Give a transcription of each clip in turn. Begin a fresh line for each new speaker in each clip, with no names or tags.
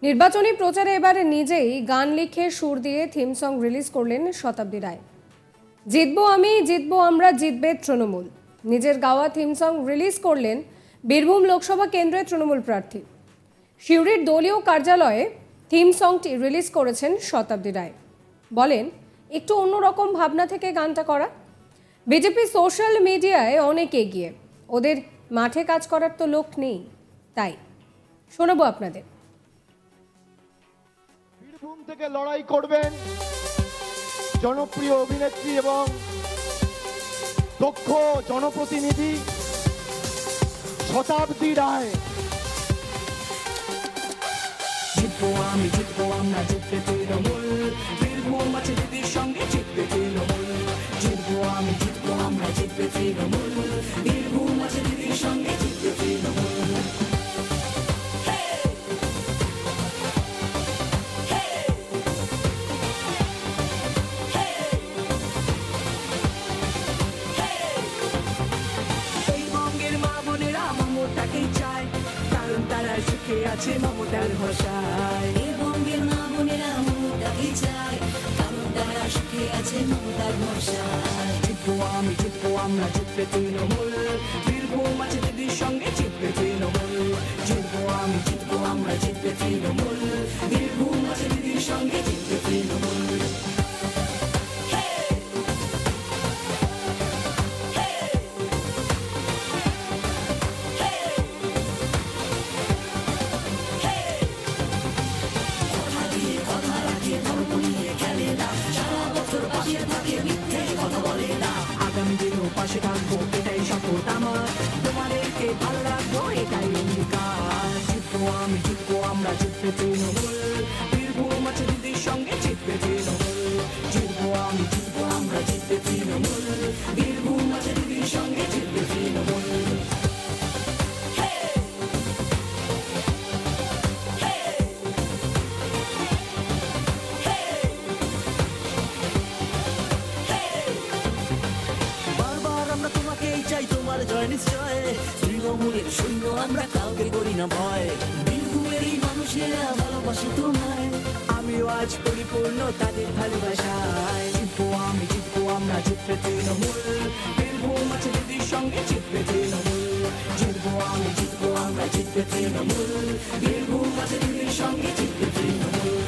নির্বাচনী প্রচারে এবার নিজেই গান লিখে সুর দিয়ে থিম সং রিলিজ করলেন শতাব্দী রায়। জিতবো আমি, জিতবো আমরা, জিতবে তৃণমূল। নিজের গাওয়া থিম সং রিলিজ করলেন বীরভূম লোকসভা কেন্দ্রের তৃণমূল প্রার্থী। সিউড়ির দলীয় কার্যালয়ে থিম সংটি রিলিজ করেছেন শতাব্দী রায়। বলেন, একটু অন্যরকম ভাবনা থেকে গানটা করা। বিজেপি সোশ্যাল মিডিয়ায় অনেক এগিয়ে, ওদের মাঠে কাজ করার তো লোক নেই, তাই শোনাবো আপনাদের।
বীরভূম থেকে লড়াই করবেন জনপ্রিয় অভিনেত্রী এবং দক্ষ জনপ্রতিনিধি শতাব্দী রায়।
জিতবো আমি, জিতবো আমরা, জিতবে তৃণমূল। বীরভূম আছে দিদির সঙ্গে, জিতবে তৃণমূল। জিতবো আমি, জিতবো আমরা, জিতবে তৃণমূল। বীরভূম আছে দিদির সঙ্গে, জিতবে তৃণমূল। আছে মমতার ভাষায়, এই বঙ্গের মা বোনেরা মমতাকে চায়, কারণ তারা সুখে আছে মমতার ভাষায়। জিতবো আমি, জিতবো আমরা, জিতবে তৃণমূল। বীরভূম আছে দিদির সঙ্গে, জিতবে তৃণমূল। জিতবো আমি, জিতবো আমরা, জিতবে তৃণমূল। বীরভূম আছে দিদির সঙ্গে, জিতবে তৃণমূল। আগামী দিনেও পাশে থাকবো, এটাই শপথ আমার। তোমাদেরকে ভালো রাখবো, এটাই অঙ্গীকার। জিতবো আমি, জিতবো আমরা, জিতবে তৃণমূল। বীরভূম আছে দিদির সঙ্গে, জিতবে তৃণমূল। জিতবো আমি, জিতবো আমরা, জিতবে তৃণমূল। বীরভূম আছে দিদির সঙ্গে, জিতবে তৃণমূল। জয় নিশ্চয়, তৃণমূলের সৈন্য আমরা, কাউকে করি না ভয়। বীরভূমের এই মানুষেরা ভালোবাসে তোমায়, আমিও আজ পরিপূর্ণ তাদের ভালোবাসায়। জিতবো আমি, জিতবো আমরা, জিতবে তৃণমূল। বীরভূম আছে দিদির সঙ্গে, জিতবে তৃণমূল। জিতবো আমি, জিতবো আমরা, জিতবে তৃণমূল। বীরভূম আছে দিদির সঙ্গে, জিতবে তৃণমূল।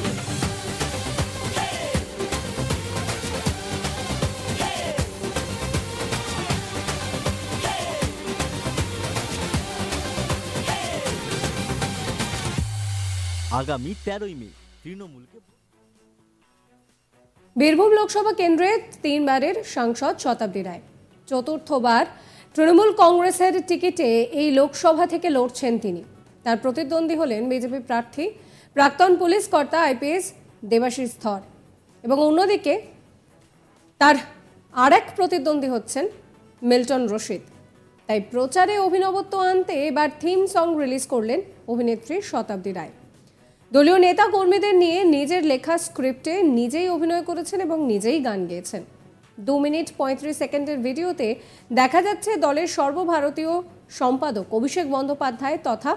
আগামী 13ই মে তৃণমূলকে।
বীরভূম লোকসভা কেন্দ্রের 3বারের সাংসদ শতাব্দী রায় চতুর্থবার তৃণমূল কংগ্রেসের টিকিটে এই লোকসভা থেকে লড়ছেন তিনি। তার প্রতিদ্বন্দ্বী হলেন বিজেপি প্রার্থী প্রাক্তন পুলিশ কর্তা আইপিএস দেবাশিস ধর, এবং অন্যদিকে তার আরেক প্রতিদ্বন্দ্বী হচ্ছেন মিল্টন রশিদ। তাই প্রচারে অভিনবত্ব আনতে এবার থিম সং রিলিজ করলেন অভিনেত্রী শতাব্দী রায়। দলীয় নেতা কর্মীদের নিয়ে নিজের লেখা স্ক্রিপ্টে নিজেই অভিনয় করেছেন এবং নিজেই গান গেয়েছেন। 2 মিনিট 35 সেকেন্ডের ভিডিওতে দেখা যাচ্ছে দলের সর্বভারতীয় সম্পাদক অভিষেক বন্দ্যোপাধ্যায় তথা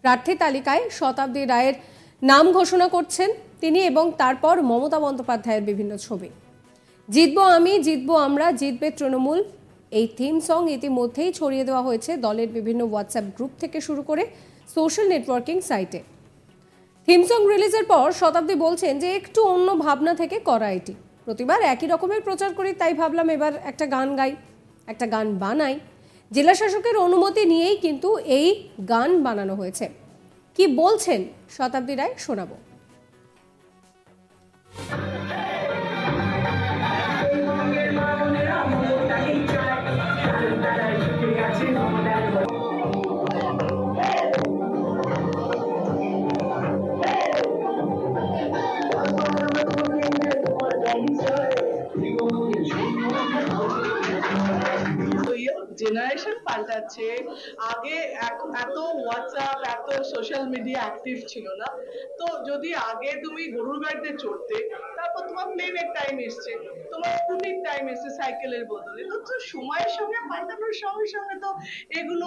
প্রার্থী তালিকায় শতাব্দী রায়ের নাম ঘোষণা করছেন তিনি, এবং তারপর মমতা বন্দ্যোপাধ্যায়ের বিভিন্ন ছবি। জিতবো আমি, জিতবো আমরা, জিতবে তৃণমূল, এই থিম সং ইতিমধ্যেই ছড়িয়ে দেওয়া হয়েছে দলের বিভিন্ন হোয়াটসঅ্যাপ গ্রুপ থেকে শুরু করে সোশ্যাল নেটওয়ার্কিং সাইটে। থিম সং রিলিজের পর শতাব্দী বলছেন যে একটু অন্য ভাবনা থেকে করা এটি। প্রতিবার একই রকমের প্রচার করি, তাই ভাবলাম এবার একটা গান গাই, একটা গান বানাই। জেলা শাসকের অনুমতি নিয়েই কিন্তু এই গান বানানো হয়েছে। কি বলছেন শতাব্দী রায় শোনাবো।
জেনারেশন পাল্টা যাচ্ছে। আগে এত হোয়াটসঅ্যাপ, এত সোশ্যাল মিডিয়া অ্যাক্টিভ ছিল না। তো যদি আগে তুমি গরুর গাড়িতে চড়তে, তারপর তোমার প্লেনের টাইম এসছে, তোমার স্কুটির টাইম এসছে সাইকেলের বদলে, তো সময়ের সঙ্গে পাল্টানোর সঙ্গে সঙ্গে তো এগুলো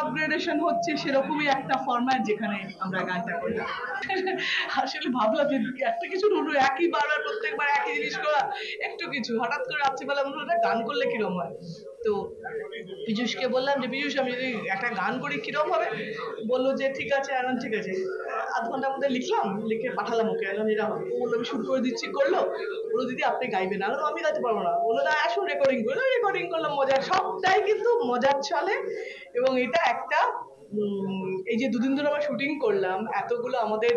আপগ্রেডেশন হচ্ছে। সেরকমই একটা ফরম্যাট যেখানে আমরা গানটা করলাম। আসলে ভাবলাম যে একটা কিছু হলো, একই বারবার প্রত্যেকবার একই জিনিস করা একটু কিছু, হঠাৎ করে রাত্রিবেলা মনে হলো গান করলে কিরম হয়। তো পীযূষকে বললাম যে পীযূষ আমি যদি একটা গান করি কিরম হবে। বললো যে ঠিক আছে। ঠিক আছে, আধ ঘন্টার মধ্যে লিখলাম, লিখে পাঠালাম ওকে, এটা হবে। ও বললো আমি শুট করে দিচ্ছি, করলো। বললো দিদি আপনি গাইবেন না, আমি গাইতে পারবো না। বললো না আসুন রেকর্ডিং করলো, রেকর্ডিং করলাম, মজার, সবটাই কিন্তু মজার চলে। এবং এটা একটা এই যে দুদিন ধরে আমরা শুটিং করলাম এতগুলো আমাদের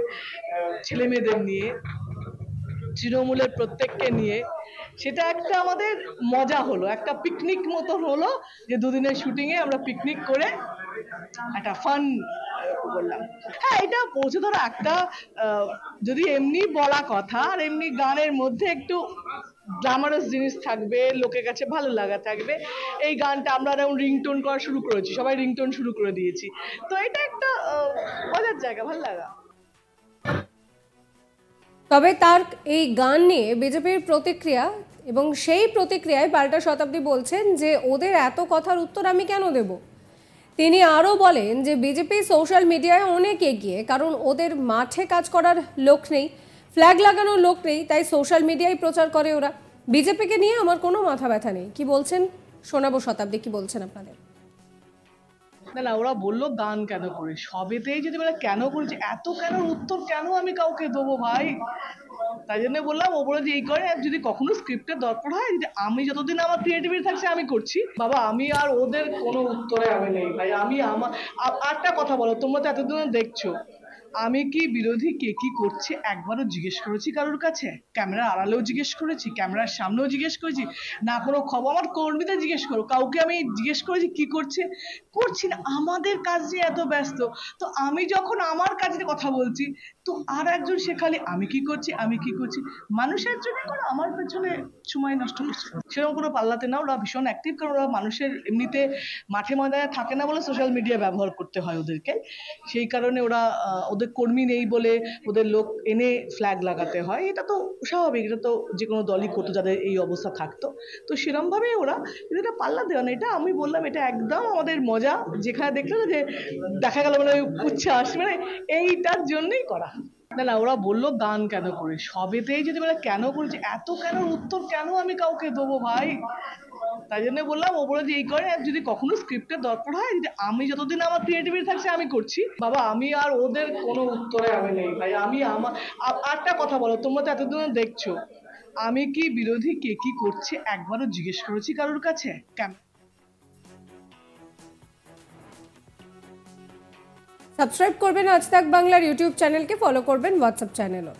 ছেলে মেয়েদের নিয়ে, তৃণমূলের প্রত্যেককে নিয়ে, সেটা একটা আমাদের মজা হলো, একটা পিকনিক মতন হলো যে দুদিনের শুটিং এ আমরা পিকনিক করে একটা ফান করলাম। হ্যাঁ, এটা পৌঁছে ধরো একটা যদি এমনি বলা কথা আর এমনি গানের মধ্যে একটু গ্ল্যামারাস জিনিস থাকবে, লোকের কাছে ভালো লাগা থাকবে। এই গানটা আমরা যেমন রিংটোন করা শুরু করেছি, সবাই রিংটোন শুরু করে দিয়েছি। তো এটা একটা মজার জায়গা, ভালো লাগা।
তবে তার এই গান নিয়ে বিজেপির প্রতিক্রিয়া, এবং সেই প্রতিক্রিয়ায় পাল্টা শতাব্দী বলছেন যে ওদের এত কথার উত্তর আমি কেন দেব। তিনি আরও বলেন যে বিজেপি সোশ্যাল মিডিয়ায় অনেক এগিয়ে, কারণ ওদের মাঠে কাজ করার লোক নেই, ফ্ল্যাগ লাগানোর লোক নেই, তাই সোশ্যাল মিডিয়ায় প্রচার করে ওরা। বিজেপিকে নিয়ে আমার কোনো মাথা ব্যথা নেই। কি বলছেন শোনাবো শতাব্দী, কি বলছেন আপনাদের।
না, ওরা বললো গান কেন করে, সবেতেই যদি বলে কেন করেছে, এত কেন উত্তর কেন আমি কাউকে দেবো ভাই। তাই জন্য বললাম, ও বলে যে এই করে, যদি কখনো স্ক্রিপ্টের দরকার হয়, যদি আমি যতদিন আমার ক্রিয়েটিভিটি থাকছে আমি করছি বাবা, আমি আর ওদের কোনো উত্তরে আমি নেই ভাই। আমি আমার আরেকটা কথা বলো, তোমরা তো এতদিন দেখছো, আমি কি বিরোধী কে কি করছে একবারও জিজ্ঞেস করেছি কারোর কাছে? ক্যামেরার আড়ালেও জিজ্ঞেস করেছি, ক্যামেরার সামনেও জিজ্ঞেস করেছি, না কোনো খবর। আমার কর্মীদের জিজ্ঞেস করো, কাউকে আমি জিজ্ঞেস করেছি কি করছে? করছি না, আমাদের কাজ যে এত ব্যস্ত। তো আমি যখন আমার কাজের কথা বলছি, তো আর একজন শেখালে আমি কি করছি, আমি কি করছি। মানুষের জন্য করে আমার পেছনে সময় নষ্ট করছে সেরকম কোনো পাল্লাতে না। ওরা ভীষণ অ্যাক্টিভ, কারণ ওরা মানুষের এমনিতে মাঠে ময়দানে থাকে না বলে সোশ্যাল মিডিয়া ব্যবহার করতে হয় ওদেরকে। সেই কারণে ওরা ওদের কর্মী নেই বলে ওদের লোক এনে ফ্ল্যাগ লাগাতে হয়। এটা তো স্বাভাবিক, এটা তো যে কোনো দলই করতো যাদের এই অবস্থা থাকতো। তো সেরমভাবেই ওরা, এটা পাল্লা দেওয়া না। এটা আমি বললাম এটা একদম আমাদের মজা, যেখানে দেখলো না যে দেখা গেল মানে উচ্ছ্বাস, মানে এইটার জন্যই করা। না, ওরা বললো গান কেন করে, সবেতেই যদি বলে কেন করেছে, এত কেন উত্তর কেন আমি কাউকে দেবো ভাই। তাই জন্য বললাম, ও বলে যে এই করে, যদি কখনো স্ক্রিপ্টের দরকার হয়, যদি আমি যতদিন আমার ক্রিয়েটিভিটি থাকছে আমি করছি বাবা, আমি আর ওদের কোনো উত্তরে আমি নেই ভাই। আমি আমার আরেকটা কথা বলো, তোমরা তো এতদিন দেখছো, আমি কি বিরোধী কে কি করছে একবারও জিজ্ঞেস করেছি কারোর কাছে?
সাবস্ক্রাইব করবেন আজ তাক বাংলার ইউটিউব চ্যানেলকে, ফলো করবেন হোয়াটসঅ্যাপ চ্যানেলও।